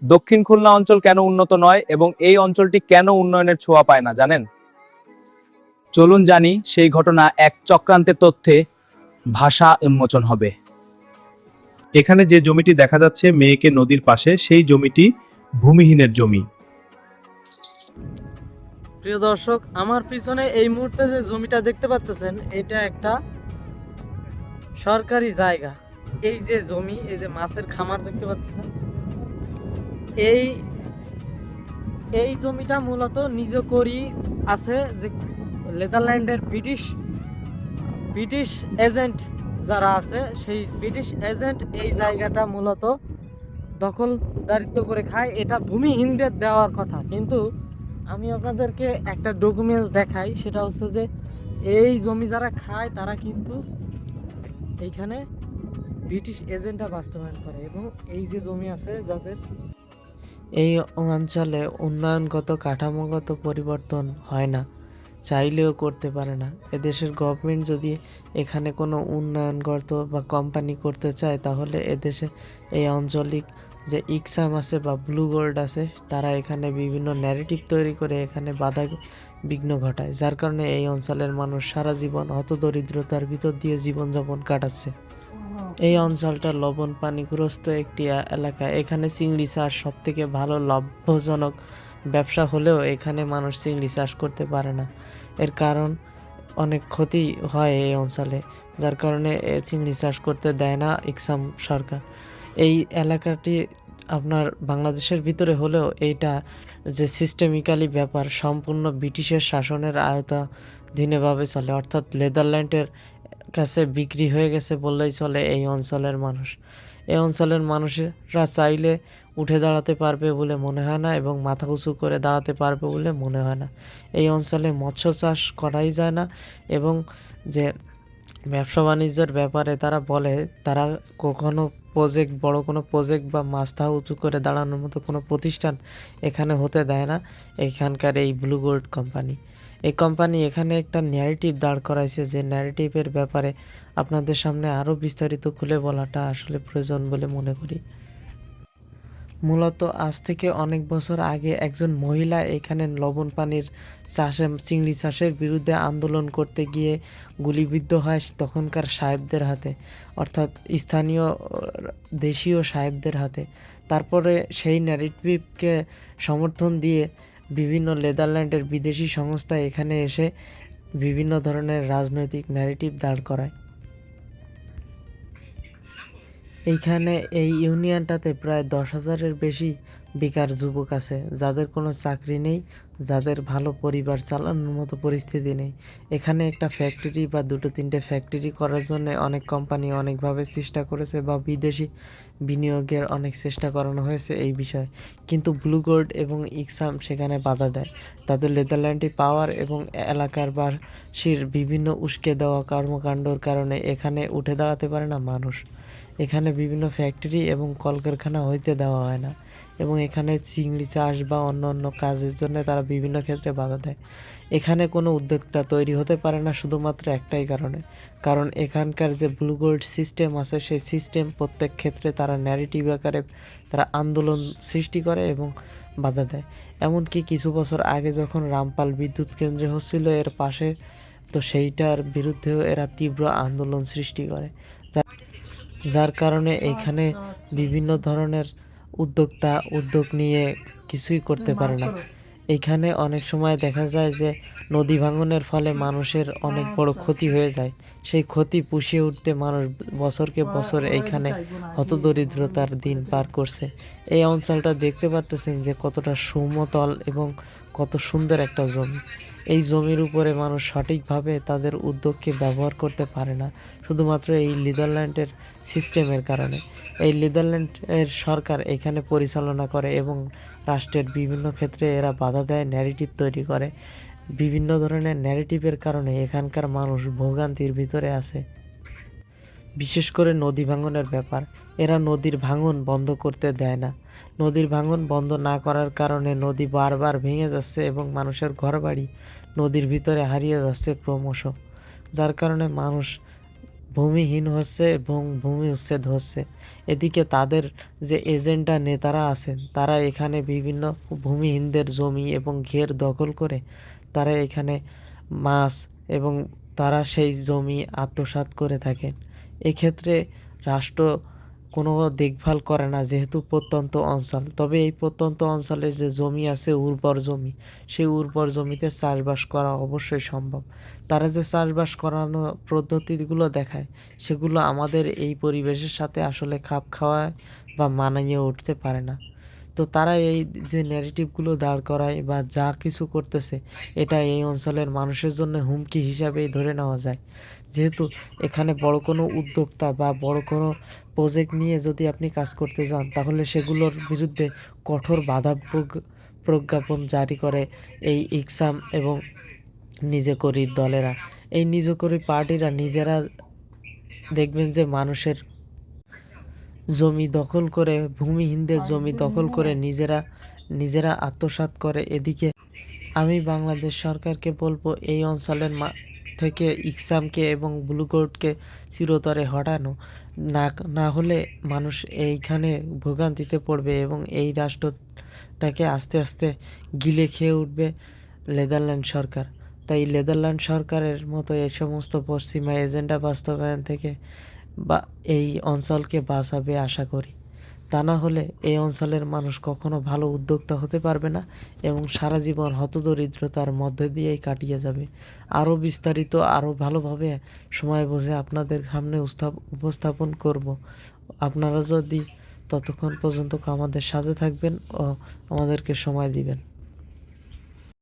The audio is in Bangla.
দক্ষিণ খুলনা অঞ্চল কেন উন্নত নয় এবং এই অঞ্চলটি কেন উন্নয়নের ছোঁয়া পায় না জানেন? চলুন জানি সেই ঘটনা এক চক্রান্তের তথ্যে ভাষা উন্মোচন হবে। এখানে যে জমিটি দেখা যাচ্ছে মেয়েকে নদীর পাশে, সেই জমিটি ভূমিহীনের জমি। প্রিয় দর্শক, আমার পিছনে এই মুহূর্তে যে জমিটা দেখতে পাচ্ছেন, এটা একটা সরকারি জায়গা। এই যে জমি, এই যে মাছের খামার দেখতে পাচ্ছেন, এই এই জমিটা মূলত নিজ করি আছে যে নেদারল্যান্ডের ব্রিটিশ এজেন্ট যারা আছে, সেই ব্রিটিশ এজেন্ট এই জায়গাটা মূলত দখলদারিত্ব করে খায়। এটা ভূমিহীনদের দেওয়ার কথা, কিন্তু আমি আপনাদেরকে একটা ডকুমেন্টস দেখাই। সেটা হচ্ছে যে এই জমি যারা খায় তারা কিন্তু এইখানে ব্রিটিশ এজেন্টরা বাস্তবায়ন করে, এবং এই যে জমি আছে যাদের, এই অঞ্চলে উন্নয়নগত কাঠামোগত পরিবর্তন হয় না, চাইলেও করতে পারে না। এদেশের গভর্নমেন্ট যদি এখানে কোনো উন্নয়নগত বা কোম্পানি করতে চায়, তাহলে এদেশে এই আঞ্চলিক যে ইকসাম আছে বা ব্লু গোল্ড আছে, তারা এখানে বিভিন্ন ন্যারেটিভ তৈরি করে এখানে বাধা বিঘ্ন ঘটায়, যার কারণে এই অঞ্চলের মানুষ সারা জীবন হতদরিদ্রতার ভিতর দিয়ে জীবনযাপন কাটাচ্ছে। এই অঞ্চলটা লবণ পানিগ্রস্ত একটি এলাকা। এখানে চিংড়ি চাষ সব থেকে ভালো লাভজনক ব্যবসা হলেও এখানে মানুষ চিংড়ি চাষ করতে পারে না। এর কারণ অনেক ক্ষতি হয় এই অঞ্চলে, যার কারণে চিংড়ি চাষ করতে দেয় না ইকসাম সরকার। এই এলাকাটি আপনার বাংলাদেশের ভিতরে হলেও এইটা যে সিস্টেমিক্যালি ব্যাপার সম্পূর্ণ ব্রিটিশের শাসনের আওতাধীনভাবে চলে, অর্থাৎ নেদারল্যান্ডের কাছে বিক্রি হয়ে গেছে বললেই চলে এই অঞ্চলের মানুষ। এই অঞ্চলের মানুষেরা চাইলে উঠে দাঁড়াতে পারবে বলে মনে হয় না, এবং মাথা উঁচু করে দাঁড়াতে পারবে বলে মনে হয় না। এই অঞ্চলে মৎস্য চাষ করাই যায় না, এবং যে ব্যবসা বাণিজ্যের ব্যাপারে তারা বলে, তারা কখনো বড় কোনো প্রজেক্ট বা মাথা উঁচু করে দাঁড়ানোর মতো কোনো প্রতিষ্ঠান এখানে হতে দেয় না এখানকার এই ব্লু গোল্ড কোম্পানি। এই কোম্পানি এখানে একটা ন্যারেটিভ দাঁড় করাইছে, যে ন্যারেটিভের ব্যাপারে আপনাদের সামনে আরও বিস্তারিত খুলে বলাটা আসলে প্রয়োজন বলে মনে করি। মূলত আজ থেকে অনেক বছর আগে একজন মহিলা এখানে লবণ পানির চিংড়ি চাষের বিরুদ্ধে আন্দোলন করতে গিয়ে গুলিবিদ্ধ হয় তখনকার সাহেবদের হাতে, অর্থাৎ স্থানীয় দেশীয় সাহেবদের হাতে। তারপরে সেই ন্যারেটিভকে সমর্থন দিয়ে বিভিন্ন নেদারল্যান্ডের বিদেশি সংস্থা এখানে এসে বিভিন্ন ধরনের রাজনৈতিক ন্যারেটিভ দাঁড় করায়। এইখানে এই ইউনিয়নটাতে প্রায় 10,000-এর বেশি বেকার যুবক আছে, যাদের কোনো চাকরি নেই, যাদের ভালো পরিবার চালানোর মতো পরিস্থিতি নেই। এখানে একটা ফ্যাক্টরি বা 2-3টে ফ্যাক্টরি করার জন্য অনেক কোম্পানি অনেকভাবে চেষ্টা করেছে, বা বিদেশি বিনিয়োগের অনেক চেষ্টা করানো হয়েছে এই বিষয়ে, কিন্তু ব্লু গোল্ড এবং ইকসাম সেখানে বাধা দেয়। তাদের নেদারল্যান্ডে পাওয়ার এবং এলাকার বাসীর বিভিন্ন উস্কে দেওয়া কর্মকাণ্ডর কারণে এখানে উঠে দাঁড়াতে পারে না মানুষ। এখানে বিভিন্ন ফ্যাক্টরি এবং কলকারখানা হইতে দেওয়া হয় না, এবং এখানে চিংড়ি চাষ বা অন্য অন্য কাজের জন্য তারা বিভিন্ন ক্ষেত্রে বাধা দেয়। এখানে কোনো উদ্যোক্তা তৈরি হতে পারে না শুধুমাত্র একটাই কারণে, কারণ এখানকার যে ব্লু গোল্ড সিস্টেম আছে, সেই সিস্টেম প্রত্যেক ক্ষেত্রে তারা ন্যারেটিভ আকারে তারা আন্দোলন সৃষ্টি করে এবং বাধা দেয়। এমনকি কিছু বছর আগে যখন রামপাল বিদ্যুৎ কেন্দ্র হচ্ছিল এর পাশে, তো সেইটার বিরুদ্ধেও এরা তীব্র আন্দোলন সৃষ্টি করে, যার কারণে এইখানে বিভিন্ন ধরনের উদ্যোক্তা উদ্যোগ নিয়ে কিছুই করতে পারে না। এইখানে অনেক সময় দেখা যায় যে নদী ভাঙনের ফলে মানুষের অনেক বড় ক্ষতি হয়ে যায়। সেই ক্ষতি পুষিয়ে উঠতে মানুষ বছরকে বছর এইখানে হতদরিদ্রতার দিন পার করছে। এই অঞ্চলটা দেখতে পারতেছেন যে কতটা সমতল এবং কত সুন্দর একটা জমি। এই জমির উপরে মানুষ সঠিকভাবে তাদের উদ্যোগকে ব্যবহার করতে পারে না, শুধুমাত্র এই নেদারল্যান্ডের সিস্টেমের কারণে। এই নেদারল্যান্ডের সরকার এখানে পরিচালনা করে এবং রাষ্ট্রের বিভিন্ন ক্ষেত্রে এরা বাধা দেয়, ন্যারেটিভ তৈরি করে। বিভিন্ন ধরনের ন্যারেটিভের কারণে এখানকার মানুষ ভোগান্তির ভিতরে আছে। বিশেষ করে নদী ভাঙনের ব্যাপার, এরা নদীর ভাঙন বন্ধ করতে দেয় না। নদীর ভাঙন বন্ধ না করার কারণে নদী বারবার ভেঙে যাচ্ছে এবং মানুষের ঘরবাড়ি নদীর ভিতরে হারিয়ে যাচ্ছে ক্রমশ, যার কারণে মানুষ ভূমিহীন হচ্ছে এবং ভূমি উচ্ছেদ হচ্ছে। এদিকে তাদের যে এজেন্ডা নেতারা আছেন তারা এখানে বিভিন্ন ভূমিহীনদের জমি এবং ঘের দখল করে তারা এখানে মাছ এবং তারা সেই জমি আত্মসাৎ করে থাকেন। এক্ষেত্রে রাষ্ট্র কোনো দেখভাল করে না, যেহেতু প্রত্যন্ত অঞ্চল। তবে এই প্রত্যন্ত অঞ্চলের যে জমি আছে উর্বর জমি, সেই উর্বর জমিতে চাষবাস করা অবশ্যই সম্ভব। তারা যে চাষবাস করানো পদ্ধতিগুলো দেখায় সেগুলো আমাদের এই পরিবেশের সাথে আসলে খাপ খাওয়ায় বা মানিয়ে উঠতে পারে না। তো তারা এই যে ন্যারেটিভগুলো দাঁড় করায় বা যা কিছু করতেছে, এটা এই অঞ্চলের মানুষের জন্য হুমকি হিসাবেই ধরে নেওয়া যায়। যেহেতু এখানে বড় কোনো উদ্যোক্তা বা বড় কোনো প্রজেক্ট নিয়ে যদি আপনি কাজ করতে যান, তাহলে সেগুলোর বিরুদ্ধে কঠোর বাধা প্রজ্ঞাপন জারি করে এই ইকসাম এবং নিজেকরি দলেরা। এই নিজেকরি পার্টিরা নিজেরা দেখবেন যে মানুষের জমি দখল করে, ভূমিহীনদের জমি দখল করে নিজেরা আত্মসাৎ করে। এদিকে আমি বাংলাদেশ সরকারকে বলবো এই অঞ্চলের থেকে ইকসামকে এবং ব্লু কোডকে চিরতরে হটানো। না না হলে মানুষ এইখানে ভোগান্তিতে পড়বে এবং এই রাষ্ট্রটাকে আস্তে আস্তে গিলে খেয়ে উঠবে নেদারল্যান্ড সরকার। তাই নেদারল্যান্ড সরকারের মতো এই সমস্ত পশ্চিমা এজেন্ডা বাস্তবায়ন থেকে বা এই অঞ্চলকে বাঁচাবে আশা করি। তা না হলে এই অঞ্চলের মানুষ কখনো ভালো উদ্যোক্তা হতে পারবে না এবং সারা জীবন হতদরিদ্রতার মধ্যে দিয়েই কাটিয়ে যাবে। আরও বিস্তারিত আরও ভালোভাবে সময় বুঝে আপনাদের সামনে উপস্থাপন করব। আপনারা যদি ততক্ষণ পর্যন্ত আমাদের সাথে থাকবেন ও আমাদেরকে সময় দিবেন।